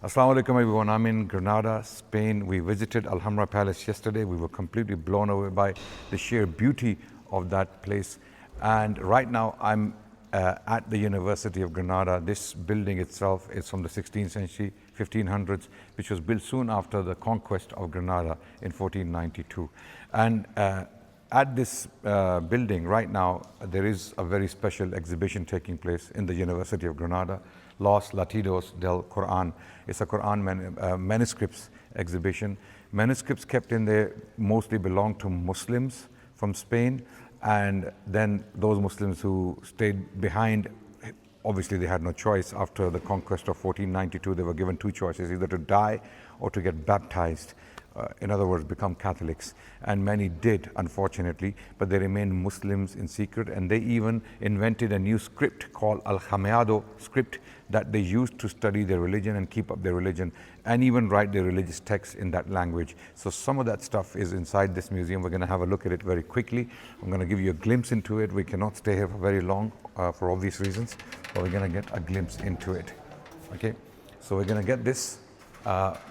Assalamu alaikum everyone. I'm in Granada, Spain. We visited Alhambra Palace yesterday. We were completely blown away by the sheer beauty of that place. And right now I'm at the University of Granada. This building itself is from the 16th century, 1500s, which was built soon after the conquest of Granada in 1492. And at this building right now, there is a very special exhibition taking place in the University of Granada, Los Latidos del Quran. It's a Quran manuscripts exhibition. Manuscripts kept in there mostly belong to Muslims from Spain, and then those Muslims who stayed behind, obviously they had no choice. After the conquest of 1492, they were given two choices, either to die or to get baptized. In other words, become Catholics. And many did, unfortunately, but they remained Muslims in secret, and they even invented a new script called Al-Khameado script that they used to study their religion and keep up their religion, and even write their religious texts in that language. So some of that stuff is inside this museum. We're going to have a look at it very quickly. I'm going to give you a glimpse into it. We cannot stay here for very long for obvious reasons, but we're going to get a glimpse into it. Okay, so we're going to get this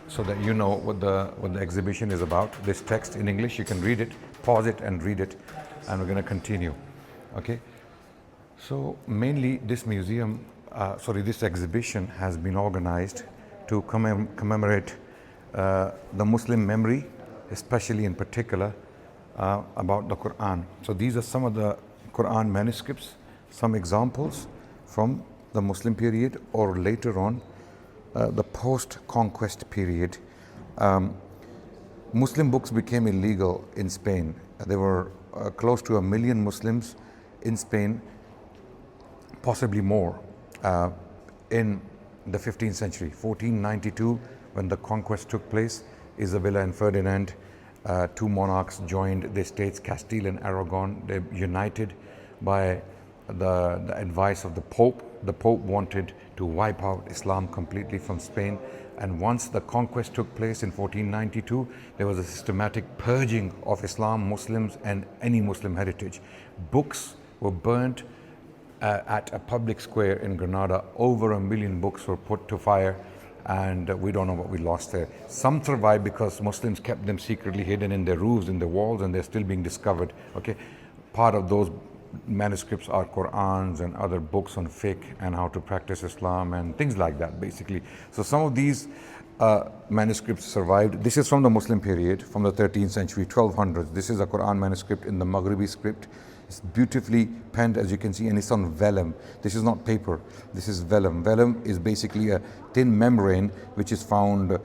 so that you know what the exhibition is about. This text in English, you can read it, pause it and read it, and we're going to continue. Okay, so mainly this museum, this exhibition has been organized to commemorate the Muslim memory, especially in particular about the Quran. So these are some of the Quran manuscripts, some examples from the Muslim period or later on the post-conquest period. Muslim books became illegal in Spain. There were close to 1 million Muslims in Spain, possibly more, in the 15th century. 1492, when the conquest took place, Isabella and Ferdinand, two monarchs, joined the states Castile and Aragon. They united by the advice of the Pope. The Pope wanted to wipe out Islam completely from Spain, and once the conquest took place in 1492, there was a systematic purging of Islam, Muslims and any Muslim heritage. Books were burnt at a public square in Granada. Over 1 million books were put to fire, and we don't know what we lost there. Some survived because Muslims kept them secretly hidden in their roofs, in their walls, and they're still being discovered. Okay, part of those manuscripts are Qurans and other books on fiqh and how to practice Islam and things like that, basically. So some of these manuscripts survived. This is from the Muslim period, from the 13th century, 1200s. This is a Quran manuscript in the Maghribi script. It's beautifully penned, as you can see, and it's on vellum. This is not paper, this is vellum. Vellum is basically a thin membrane which is found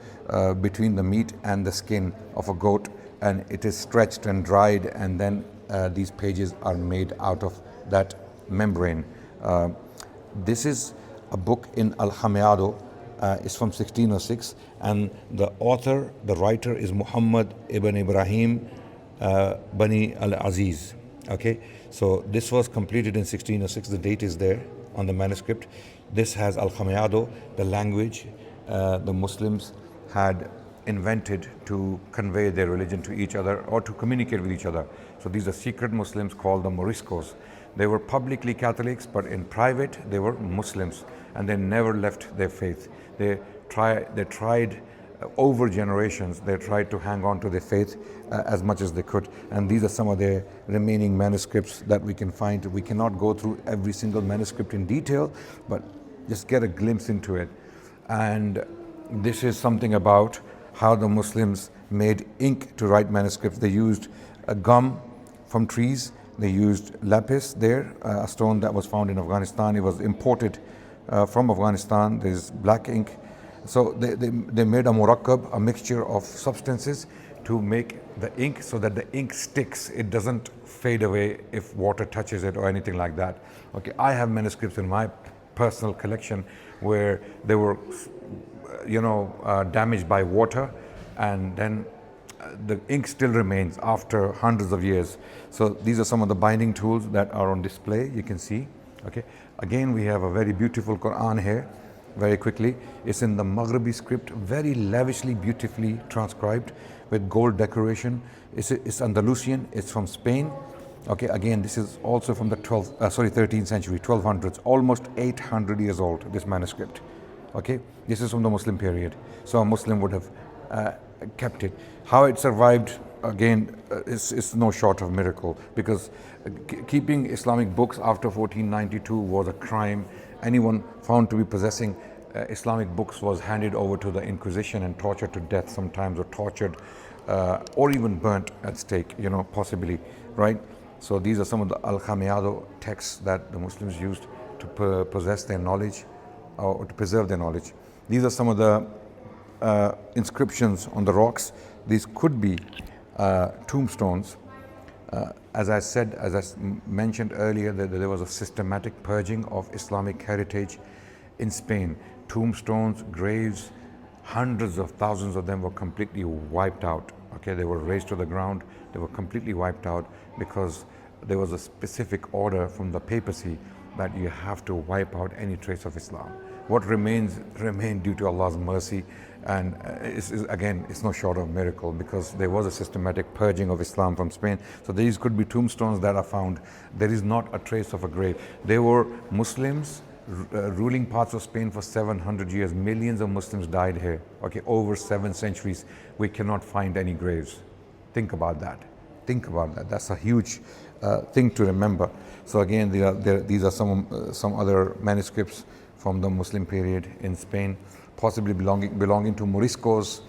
between the meat and the skin of a goat, and it is stretched and dried, and then these pages are made out of that membrane. This is a book in Al-Khameado. It's from 1606, and the author, the writer, is Muhammad ibn Ibrahim Bani al-Aziz. Okay, so this was completed in 1606. The date is there on the manuscript. This has Al-Khameado, the language the Muslims had invented to convey their religion to each other or to communicate with each other. So these are secret Muslims called the Moriscos. They were publicly Catholics, but in private they were Muslims, and they never left their faith. They tried over generations, they tried to hang on to their faith as much as they could. And these are some of their remaining manuscripts that we can find. We cannot go through every single manuscript in detail, but just get a glimpse into it. And this is something about how the Muslims made ink to write manuscripts. They used gum from trees. They used lapis there, a stone that was found in Afghanistan. It was imported from Afghanistan. There's black ink. So they made a murakkab, a mixture of substances, to make the ink so that the ink sticks. It doesn't fade away if water touches it or anything like that. Okay, I have manuscripts in my personal collection where they were damaged by water, and then the ink still remains after hundreds of years. So these are some of the binding tools that are on display, you can see. Okay, again we have a very beautiful Quran here. Very quickly, it's in the Maghribi script, very lavishly, beautifully transcribed with gold decoration. It's Andalusian, it's from Spain. Okay, again, this is also from the 13th century, 1200s, almost 800 years old, this manuscript. Okay, this is from the Muslim period, so a Muslim would have kept it. How it survived, again, is no short of miracle, because keeping Islamic books after 1492 was a crime. Anyone found to be possessing Islamic books was handed over to the Inquisition and tortured to death sometimes, or tortured or even burnt at stake, possibly, right? So these are some of the Al-Khamiado texts that the Muslims used to possess their knowledge, or to preserve their knowledge. These are some of the inscriptions on the rocks. These could be tombstones. As I mentioned earlier, that there was a systematic purging of Islamic heritage in Spain. Tombstones, graves, hundreds of thousands of them were completely wiped out. Okay, they were razed to the ground. They were completely wiped out because there was a specific order from the papacy that you have to wipe out any trace of Islam. What remained due to Allah's mercy, and again, it's no short of miracle, because there was a systematic purging of Islam from Spain. So these could be tombstones that are found. There is not a trace of a grave. There were Muslims ruling parts of Spain for 700 years. Millions of Muslims died here. Okay, over 7 centuries. We cannot find any graves. Think about that. Think about that. That's a huge thing to remember. So again, these are some other manuscripts from the Muslim period in Spain, possibly belonging to Moriscos,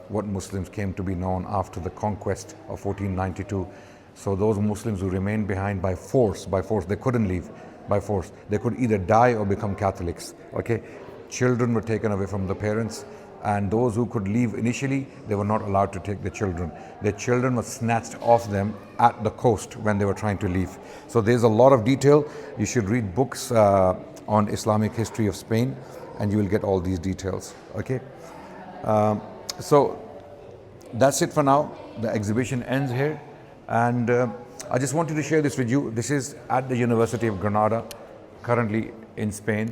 what Muslims came to be known after the conquest of 1492. So those Muslims who remained behind by force, they couldn't leave by force. They could either die or become Catholics. Okay, children were taken away from the parents, and those who could leave initially, they were not allowed to take the children. Their children were snatched off them at the coast when they were trying to leave. So there's a lot of detail. You should read books on Islamic history of Spain, and you will get all these details. Okay, so that's it for now. The exhibition ends here, and I just wanted to share this with you. This is at the University of Granada, currently in Spain.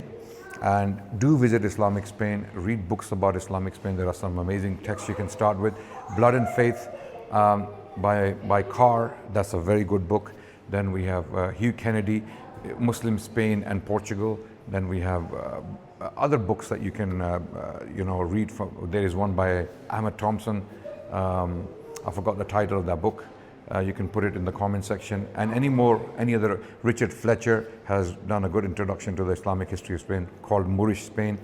And do visit Islamic Spain, read books about Islamic Spain. There are some amazing texts you can start with. Blood and Faith by Carr, that's a very good book. Then we have Hugh Kennedy, Muslim Spain and Portugal. Then we have other books that you can read from. There is one by Ahmed Thompson. I forgot the title of that book. You can put it in the comment section. And any other, Richard Fletcher has done a good introduction to the Islamic history of Spain called Moorish Spain.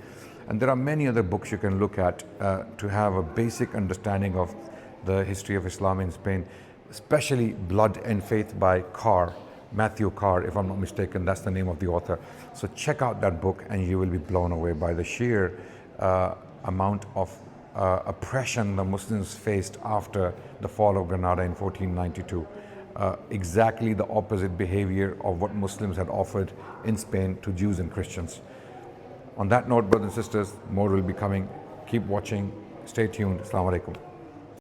And there are many other books you can look at to have a basic understanding of the history of Islam in Spain, especially Blood and Faith by Carr, Matthew Carr, if I'm not mistaken, that's the name of the author. So check out that book and you will be blown away by the sheer amount of oppression the Muslims faced after the fall of Granada in 1492. Exactly the opposite behavior of what Muslims had offered in Spain to Jews and Christians. On that note, brothers and sisters, more will be coming. Keep watching. Stay tuned. Assalamu alaikum.